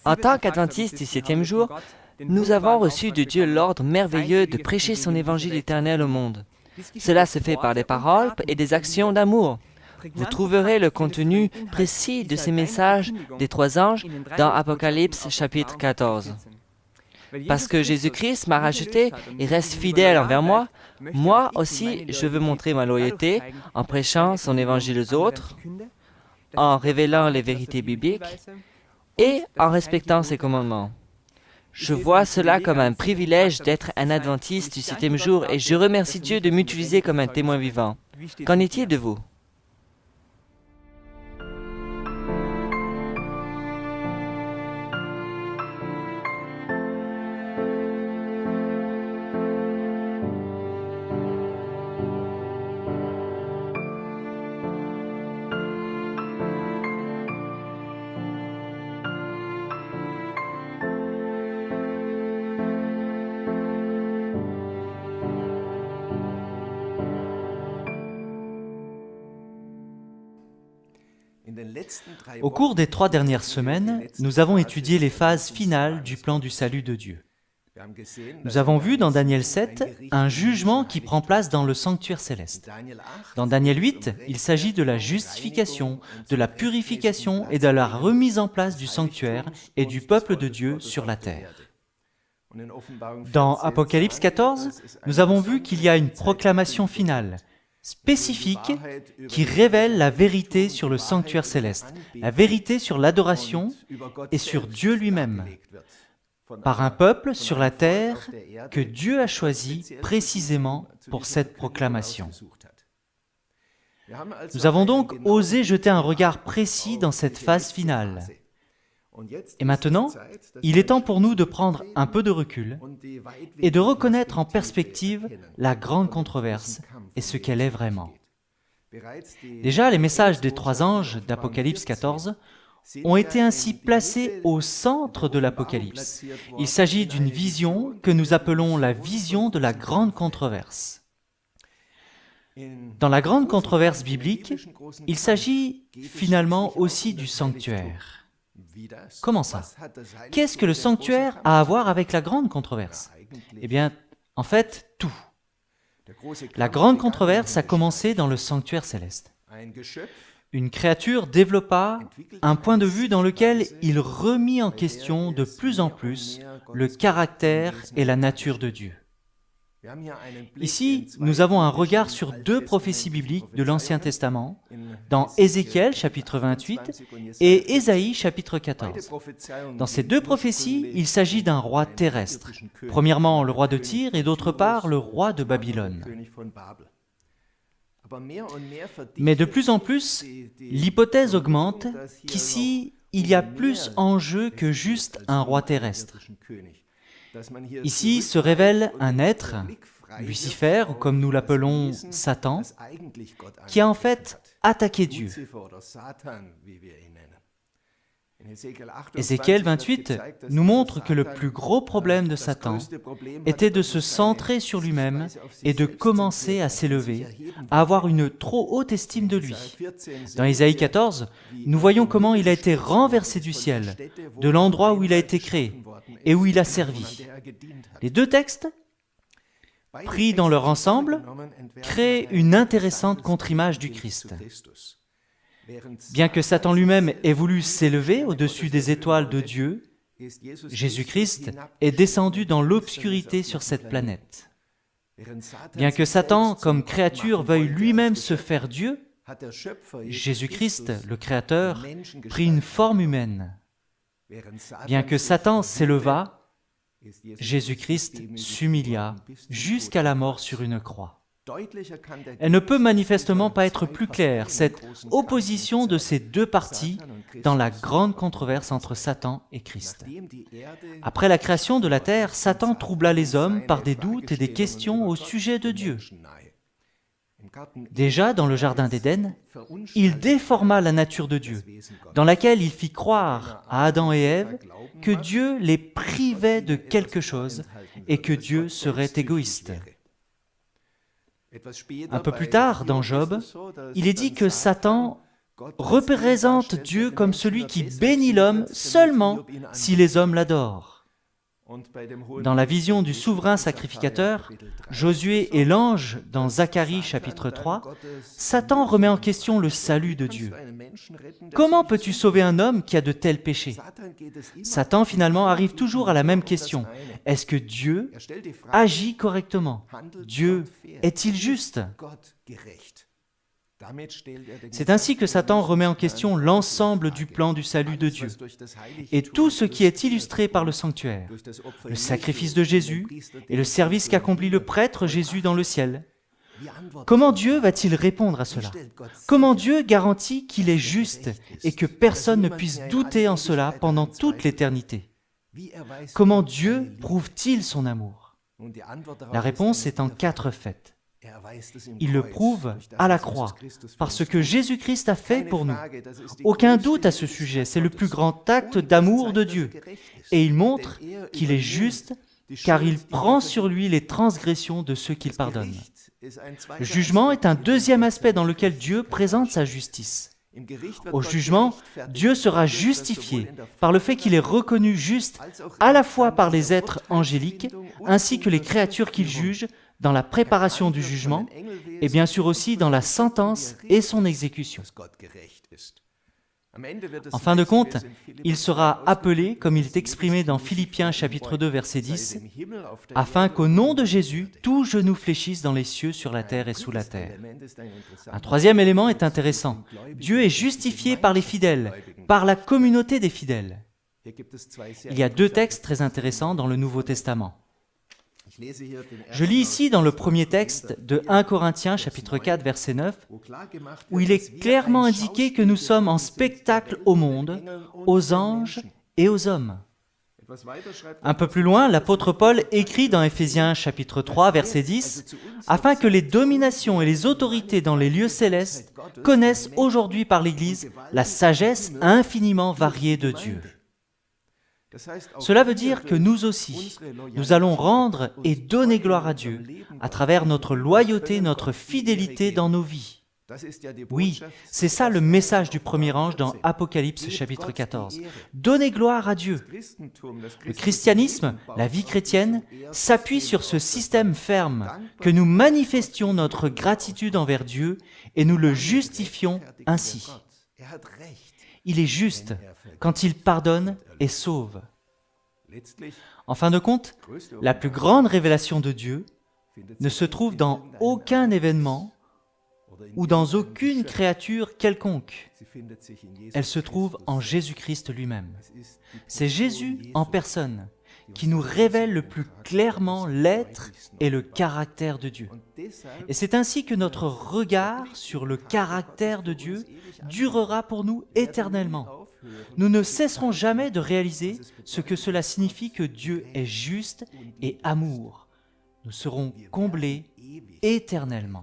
En tant qu'adventistes du septième jour, nous avons reçu de Dieu l'ordre merveilleux de prêcher son évangile éternel au monde. Cela se fait par des paroles et des actions d'amour. Vous trouverez le contenu précis de ces messages des trois anges dans Apocalypse chapitre 14. Parce que Jésus-Christ m'a racheté et reste fidèle envers moi, moi aussi je veux montrer ma loyauté en prêchant son évangile aux autres, en révélant les vérités bibliques et en respectant ses commandements. Je vois cela comme un privilège d'être un adventiste du septième jour et je remercie Dieu de m'utiliser comme un témoin vivant. Qu'en est-il de vous? Au cours des 3 dernières semaines, nous avons étudié les phases finales du plan du salut de Dieu. Nous avons vu dans Daniel 7 un jugement qui prend place dans le sanctuaire céleste. Dans Daniel 8, il s'agit de la justification, de la purification et de la remise en place du sanctuaire et du peuple de Dieu sur la terre. Dans Apocalypse 14, nous avons vu qu'il y a une proclamation finale, spécifique, qui révèle la vérité sur le sanctuaire céleste, la vérité sur l'adoration et sur Dieu lui-même, par un peuple sur la terre que Dieu a choisi précisément pour cette proclamation. Nous avons donc osé jeter un regard précis dans cette phase finale. Et maintenant, il est temps pour nous de prendre un peu de recul et de reconnaître en perspective la grande controverse et ce qu'elle est vraiment. Déjà, les messages des 3 anges d'Apocalypse 14 ont été ainsi placés au centre de l'Apocalypse. Il s'agit d'une vision que nous appelons la vision de la grande controverse. Dans la grande controverse biblique, il s'agit finalement aussi du sanctuaire. Comment ça? Qu'est-ce que le sanctuaire a à voir avec la grande controverse? Eh bien, en fait, tout. La grande controverse a commencé dans le sanctuaire céleste. Une créature développa un point de vue dans lequel il remit en question de plus en plus le caractère et la nature de Dieu. Ici, nous avons un regard sur 2 prophéties bibliques de l'Ancien Testament, dans Ézéchiel chapitre 28 et Ésaïe chapitre 14. Dans ces 2 prophéties, il s'agit d'un roi terrestre, premièrement le roi de Tyr et d'autre part le roi de Babylone. Mais de plus en plus, l'hypothèse augmente qu'ici, il y a plus en jeu que juste un roi terrestre. Ici se révèle un être, Lucifer, ou comme nous l'appelons Satan, qui a en fait attaqué Dieu. Ézéchiel 28 nous montre que le plus gros problème de Satan était de se centrer sur lui-même et de commencer à s'élever, à avoir une trop haute estime de lui. Dans Ésaïe 14, nous voyons comment il a été renversé du ciel, de l'endroit où il a été créé et où il a servi. Les 2 textes, pris dans leur ensemble, créent une intéressante contre-image du Christ. Bien que Satan lui-même ait voulu s'élever au-dessus des étoiles de Dieu, Jésus-Christ est descendu dans l'obscurité sur cette planète. Bien que Satan, comme créature, veuille lui-même se faire Dieu, Jésus-Christ, le Créateur, prit une forme humaine. Bien que Satan s'éleva, Jésus-Christ s'humilia jusqu'à la mort sur une croix. Elle ne peut manifestement pas être plus claire, cette opposition de ces 2 parties dans la grande controverse entre Satan et Christ. Après la création de la terre, Satan troubla les hommes par des doutes et des questions au sujet de Dieu. Déjà dans le jardin d'Éden, il déforma la nature de Dieu, dans laquelle il fit croire à Adam et Ève que Dieu les privait de quelque chose et que Dieu serait égoïste. Un peu plus tard, dans Job, il est dit que Satan représente Dieu comme celui qui bénit l'homme seulement si les hommes l'adorent. Dans la vision du souverain sacrificateur, Josué et l'ange dans Zacharie chapitre 3, Satan remet en question le salut de Dieu. Comment peux-tu sauver un homme qui a de tels péchés? Satan finalement arrive toujours à la même question. Est-ce que Dieu agit correctement? Dieu est-il juste? C'est ainsi que Satan remet en question l'ensemble du plan du salut de Dieu et tout ce qui est illustré par le sanctuaire, le sacrifice de Jésus et le service qu'accomplit le prêtre Jésus dans le ciel. Comment Dieu va-t-il répondre à cela? Comment Dieu garantit qu'il est juste et que personne ne puisse douter en cela pendant toute l'éternité? Comment Dieu prouve-t-il son amour? La réponse est en 4 faits. Il le prouve à la croix, parce que Jésus-Christ a fait pour nous. Aucun doute à ce sujet, c'est le plus grand acte d'amour de Dieu. Et il montre qu'il est juste, car il prend sur lui les transgressions de ceux qu'il pardonne. Le jugement est un deuxième aspect dans lequel Dieu présente sa justice. Au jugement, Dieu sera justifié par le fait qu'il est reconnu juste à la fois par les êtres angéliques ainsi que les créatures qu'il juge dans la préparation du jugement et bien sûr aussi dans la sentence et son exécution. En fin de compte, il sera appelé, comme il est exprimé dans Philippiens chapitre 2 verset 10, « afin qu'au nom de Jésus, tout genou fléchisse dans les cieux, sur la terre et sous la terre. » Un troisième élément est intéressant. Dieu est justifié par les fidèles, par la communauté des fidèles. Il y a 2 textes très intéressants dans le Nouveau Testament. Je lis ici dans le premier texte de 1 Corinthiens chapitre 4 verset 9 où il est clairement indiqué que nous sommes en spectacle au monde, aux anges et aux hommes. Un peu plus loin, l'apôtre Paul écrit dans Éphésiens chapitre 3 verset 10 afin que les dominations et les autorités dans les lieux célestes connaissent aujourd'hui par l'Église la sagesse infiniment variée de Dieu. Cela veut dire que nous aussi, nous allons rendre et donner gloire à Dieu à travers notre loyauté, notre fidélité dans nos vies. Oui, c'est ça le message du premier ange dans Apocalypse chapitre 14. Donner gloire à Dieu. Le christianisme, la vie chrétienne, s'appuie sur ce système ferme, que nous manifestions notre gratitude envers Dieu et nous le justifions ainsi. Il est juste quand il pardonne et sauve. En fin de compte, la plus grande révélation de Dieu ne se trouve dans aucun événement ou dans aucune créature quelconque. Elle se trouve en Jésus-Christ lui-même. C'est Jésus en personne qui nous révèle le plus clairement l'être et le caractère de Dieu. Et c'est ainsi que notre regard sur le caractère de Dieu durera pour nous éternellement. Nous ne cesserons jamais de réaliser ce que cela signifie que Dieu est juste et amour. Nous serons comblés éternellement.